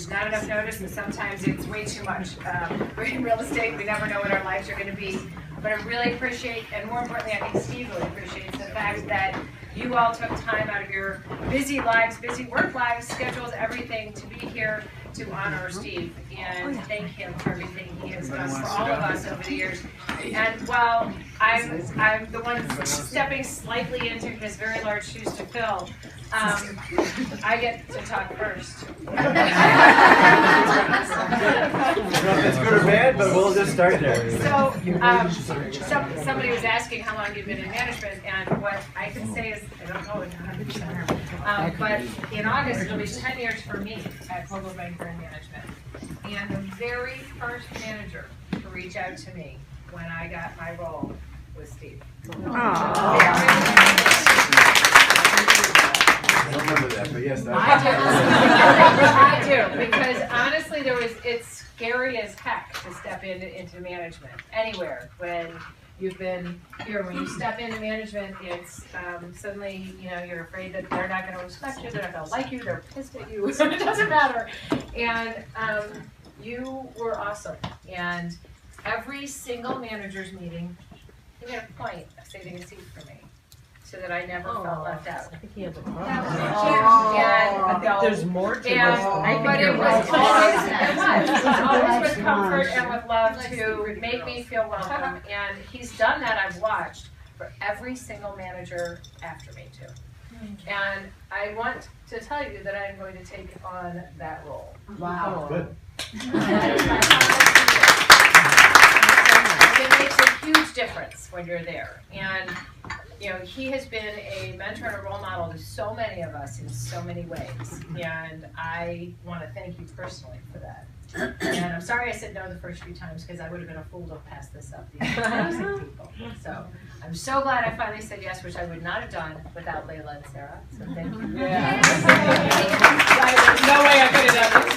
There's not enough notice, and sometimes it's way too much. We're in real estate, we never know what our lives are going to be. But I really appreciate, and more importantly, I think Steve really appreciates the fact that you all took time out of your busy lives, busy work lives, schedules, everything to be here to honor Steve and thank him for everything he has done for all of us over the years. And while I'm the one stepping slightly into his very large shoes to fill, I get to talk first. I don't know if it's good or bad, but we'll just start there. So, somebody was asking how long you've been in management, and what I can say is, I don't know it 100%, but in August, it'll be 10 years for me at Global Banker in Management. And the very first manager to reach out to me when I got my role was Steve. I don't remember that, but yes, I do, because honestly, it's scary as heck to step into management anywhere when you've been here. When you step into management, it's suddenly, you're afraid that they're not going to respect you, they're not going to like you, they're pissed at you, it doesn't matter. And you were awesome. And every single manager's meeting, he made a point of saving a seat for me, so that I never felt left out. I think he has a problem. I think there's more to this. But it was always with comfort and with love to make me feel welcome. And he's done that, I've watched, for every single manager after me too. And I want to tell you that I'm going to take on that role. Wow. Good. It makes a huge difference when you're there. And he has been a mentor and a role model to so many of us in so many ways. And I want to thank you personally for that. And I'm sorry I said no the first few times, because I would have been a fool to pass this up to you people. So I'm so glad I finally said yes, which I would not have done without Layla and Sarah. So thank you. There's no way I could have done this.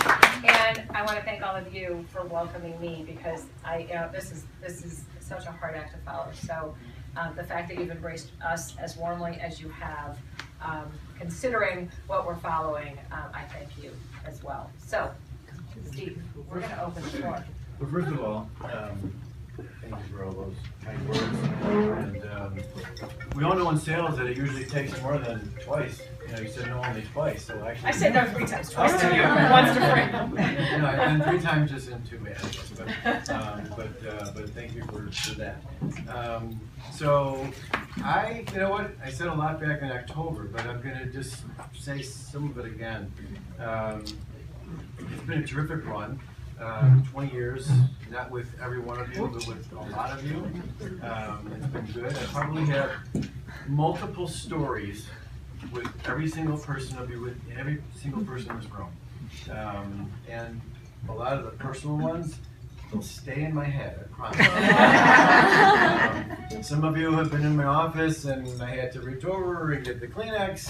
And I want to thank all of you for welcoming me, because this is such a hard act to follow. So the fact that you've embraced us as warmly as you have, considering what we're following, I thank you as well. So, Steve, we're going to open the floor. Well, first of all, thank you for all those kind words. And we all know in sales that it usually takes more than twice. You said no only twice, so actually. I said no 3 times, twice to you, once to Frank. And 3 times isn't too bad, but thank you for that. So you know what? I said a lot back in October, but I'm going to just say some of it again. It's been a terrific run. 20 years, not with every one of you, but with a lot of you. It's been good. I probably have multiple stories with every single person of you, with every single person in this room. And a lot of the personal ones, they'll stay in my head, I promise. Some of you have been in my office and I had to reach over and get the Kleenex.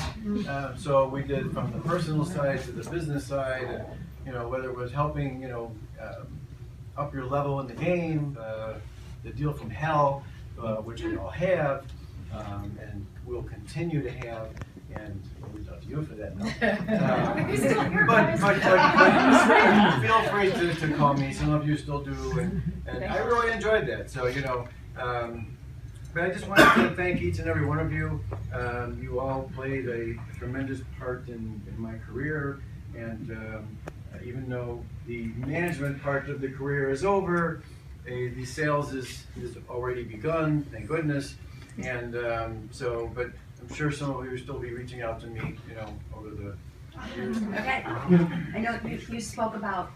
So we did from the personal side to the business side, and whether it was helping, up your level in the game, the deal from hell, which we all have, and will continue to have, and we'll reach out to you for that now. But feel free to call me. Some of you still do, and I really enjoyed that. So but I just wanted to thank each and every one of you. You all played a tremendous part in my career, and even though the management part of the career is over, the sales is already begun, thank goodness. And but I'm sure some of you will still be reaching out to me, over the years. Okay. I know you spoke about,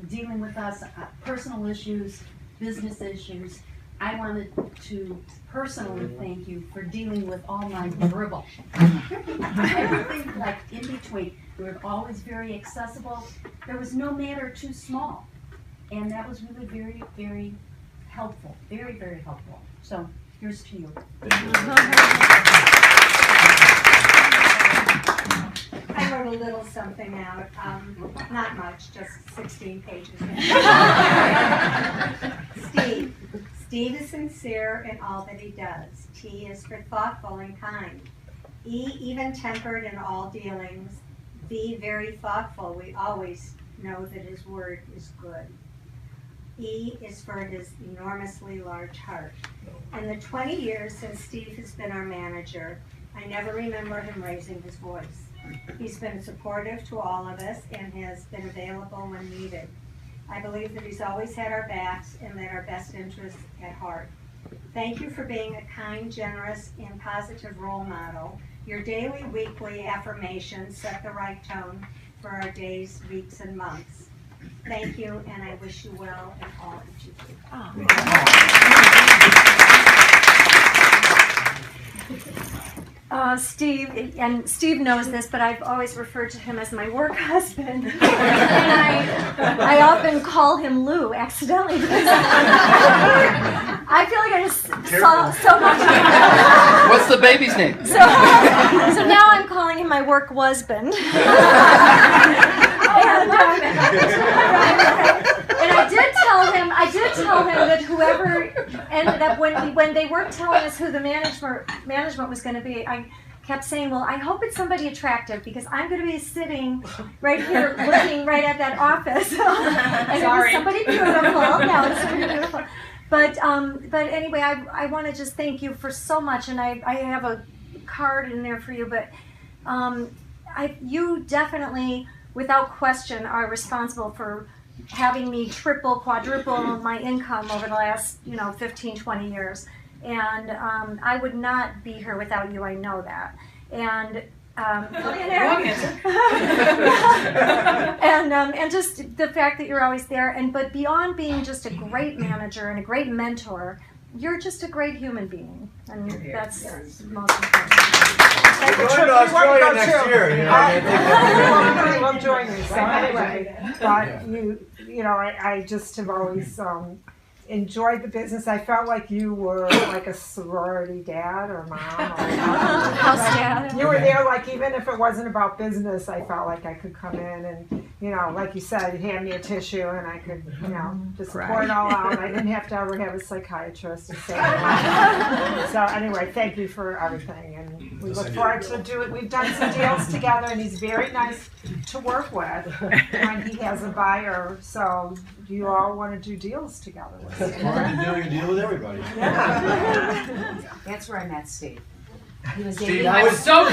dealing with us, personal issues, business issues. I wanted to personally thank you for dealing with all my verbal. Everything like in between. You were always very accessible. There was no matter too small. And that was really very, very helpful. Very, very helpful. So here's to you. I wrote a little something out, not much, just 16 pages. Steve is sincere in all that he does. T is for thoughtful and kind. E, even-tempered in all dealings. V, very thoughtful. We always know that his word is good. E is for his enormously large heart. In the 20 years since Steve has been our manager, I never remember him raising his voice. He's been supportive to all of us and has been available when needed. I believe that he's always had our backs and that our best interests at heart. Thank you for being a kind, generous, and positive role model. Your daily, weekly affirmations set the right tone for our days, weeks, and months. Thank you, and I wish you well in all that you do. Steve knows this, but I've always referred to him as my work husband. And I often call him Lou accidentally because I feel like I just saw so much. What's the baby's name? So now I'm calling him my work husband. And I did tell him that whoever ended up, when they weren't telling us who the management was going to be, I kept saying, well, I hope it's somebody attractive because I'm going to be sitting right here looking right at that office. And Sorry. it was somebody beautiful. No, it's somebody beautiful. But anyway, I want to just thank you for so much, and I have a card in there for you, but you definitely, without question, are responsible for having me triple, quadruple my income over the last, 15, 20 years. And I would not be here without you, I know that. And and just the fact that you're always there, but beyond being just a great manager and a great mentor, you're just a great human being, and that's most important. We're going to Australia next year, I love join you. So anyway, but I just have always enjoyed the business. I felt like you were like a sorority dad or mom. House dad. You were there, like, even if it wasn't about business, I felt like I could come in and, like you said, you'd hand me a tissue and I could, just pour it all out. I didn't have to ever have a psychiatrist to say that. So anyway, thank you for everything, and we look forward to do it. We've done some deals together, and he's very nice to work with when he has a buyer. So do you all want to do deals together with him? We're already doing a deal with everybody. That's where I met Steve. He was Steve, dating. I was so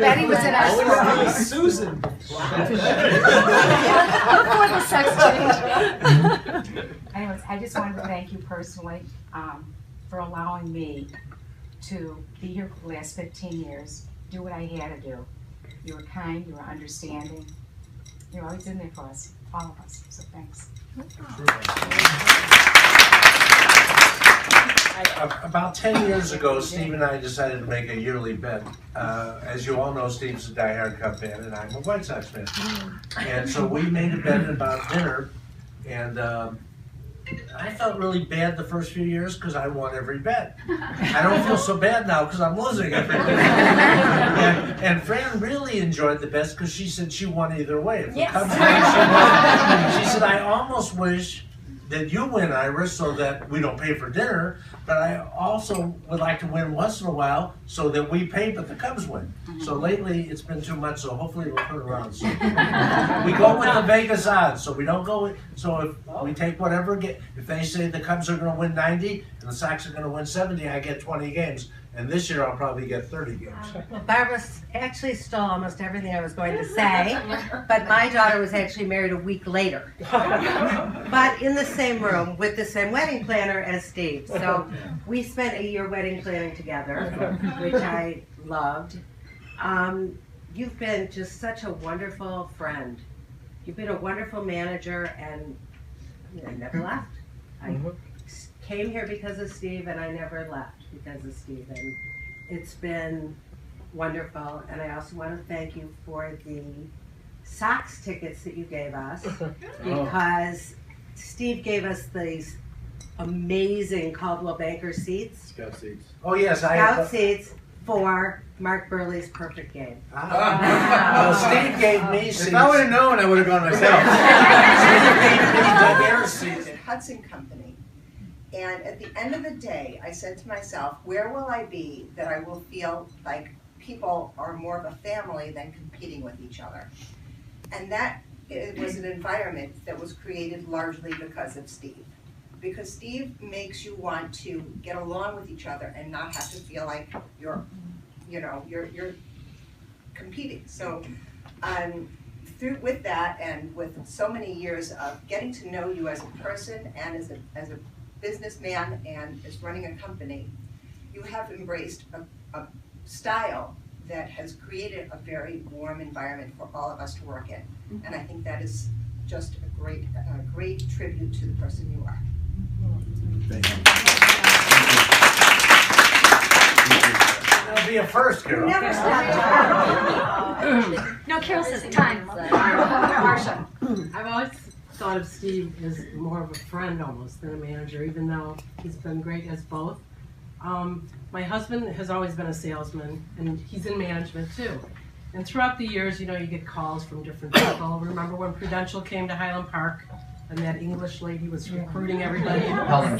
Betty was in our sorority. Susan. Before the sex change. Anyways, I just wanted to thank you personally for allowing me to be here for the last 15 years, do what I had to do. You were kind, you were understanding. You're always in there for us, all of us, so thanks. About 10 years ago, Steve and I decided to make a yearly bet. As you all know, Steve's a diehard Cub fan, and I'm a White Sox fan. And so we made a bet about dinner, and I felt really bad the first few years because I won every bet. I don't feel so bad now because I'm losing every bet. And Fran really enjoyed the best because she said she won either way. If the Cubs won, she won. She said, I almost wish that you win, Iris, so that we don't pay for dinner, but I also would like to win once in a while so that we pay but the Cubs win. So lately it's been too much, so hopefully we'll turn around soon. We go with the Vegas odds, so we don't go with, so if we take whatever, if they say the Cubs are going to win 90 and the Sox are going to win 70, I get 20 games. And this year I'll probably get 30 games. Well, Barbara actually stole almost everything I was going to say, but my daughter was actually married a week later. But in the same room with the same wedding planner as Steve. So we spent a year wedding planning together, which I loved. You've been just such a wonderful friend. You've been a wonderful manager, and I never left. I came here because of Steve, and I never left because of Steve, and it's been wonderful. And I also want to thank you for the Sox tickets that you gave us, because Steve gave us these amazing Caldwell Banker seats, Scout seats. Oh yes, Scout seats for Mark Burley's perfect game. Well, Steve gave me seats. If I would have known, I would have gone myself. Steve gave me the Hudson Company. And at the end of the day, I said to myself, where will I be that I will feel like people are more of a family than competing with each other. And that it was an environment that was created largely because of Steve. Because Steve makes you want to get along with each other and not have to feel like you're competing. So with that and with so many years of getting to know you as a person and as a businessman and as running a company, you have embraced a style that has created a very warm environment for all of us to work in. And I think that is just a great tribute to the person you are. Thank you. That'll be a first, Carol. Never stop. No, Carol says time. Marcia. I've always thought of Steve as more of a friend almost than a manager, even though he's been great as both. My husband has always been a salesman, and he's in management too. And throughout the years, you know, you get calls from different people. Remember when Prudential came to Highland Park, and that English lady was recruiting everybody?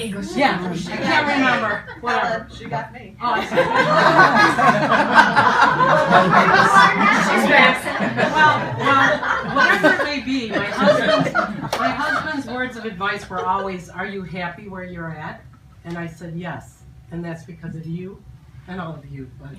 English. Yeah, I can't remember. Whatever. She got me. Oh, I'm sorry. Well, whatever it may be, my husband's words of advice were always, "Are you happy where you're at?" And I said yes, and that's because of you and all of you. But.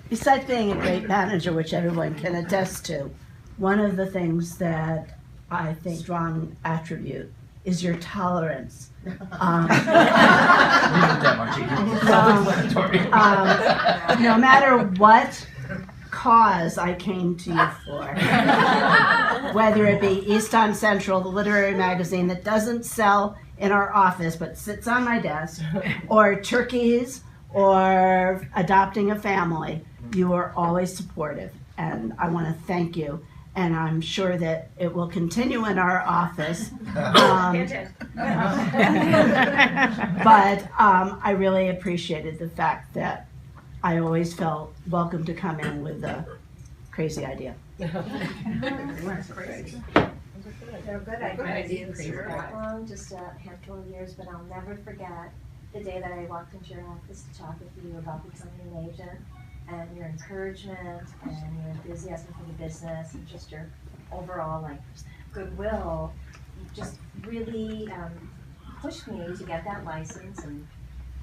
Besides being a great manager, which everyone can attest to, one of the things that I think strong attribute is your tolerance. No matter what cause I came to you for, whether it be East on Central, the literary magazine that doesn't sell in our office but sits on my desk, or turkeys, or adopting a family, you are always supportive, and I want to thank you. And I'm sure that it will continue in our office. But I really appreciated the fact that I always felt welcome to come in with a crazy idea. They're good ideas. Long, just a handful of years, but I'll never forget the day that I walked into your office to talk with you about becoming an agent, and your encouragement and your enthusiasm for the business and just your overall goodwill just really pushed me to get that license and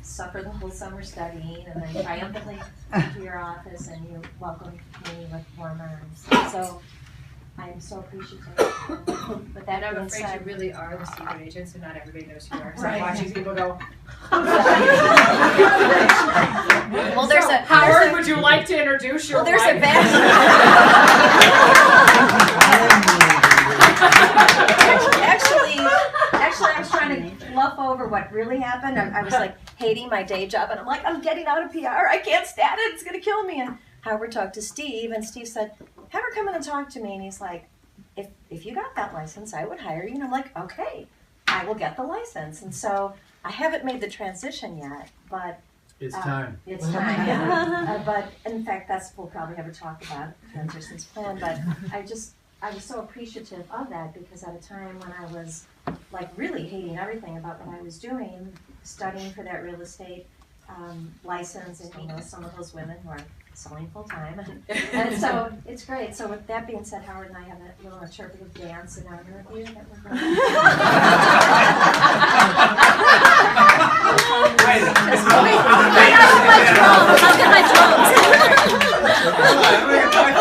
suffer the whole summer studying, and then triumphantly come to your office and you welcomed me with warm arms. So I'm so appreciative. But that I'm being afraid said, you really are the secret agent, so not everybody knows who you are. So Right. I'm watching people go, well, there's a Howard, would you like to introduce your there's wife? a bad. Actually, I was trying to fluff over what really happened. I was like hating my day job, and I'm like, I'm getting out of PR. I can't stand it. It's gonna kill me. And Howard talked to Steve, and Steve said, have her come in and talk to me. And he's like, if you got that license, I would hire you. And I'm like, okay, I will get the license. And so I haven't made the transition yet, but It's time. it's time. Yeah. But in fact, we'll probably have a talk about transitions plan. But I was so appreciative of that, because at a time when I was really hating everything about what I was doing, studying for that real estate license, and some of those women who are selling full time, and so it's great. So with that being said, Howard and I have a little interpretive dance in honor of you that we're going to I'll get my drums.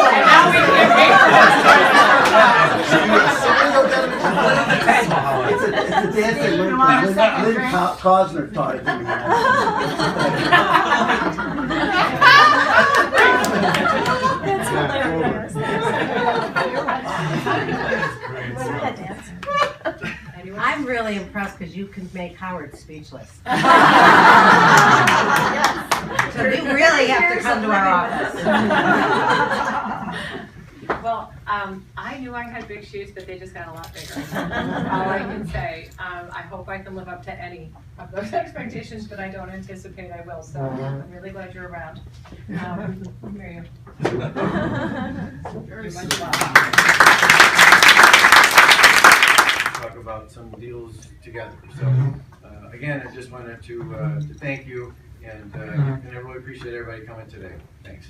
And now we can get paid for It's a dance that Lynn Cosner taught it to me. That's hilarious. I'm really impressed because you can make Howard speechless. So you really have to come to our office. Well, I knew I had big shoes, but they just got a lot bigger. All I can say. I hope I can live up to any of those expectations, but I don't anticipate I will. So I'm really glad you're around. Miriam. Very much love. Talk about some deals together. So again, I just wanted to thank you, and I really appreciate everybody coming today. Thanks.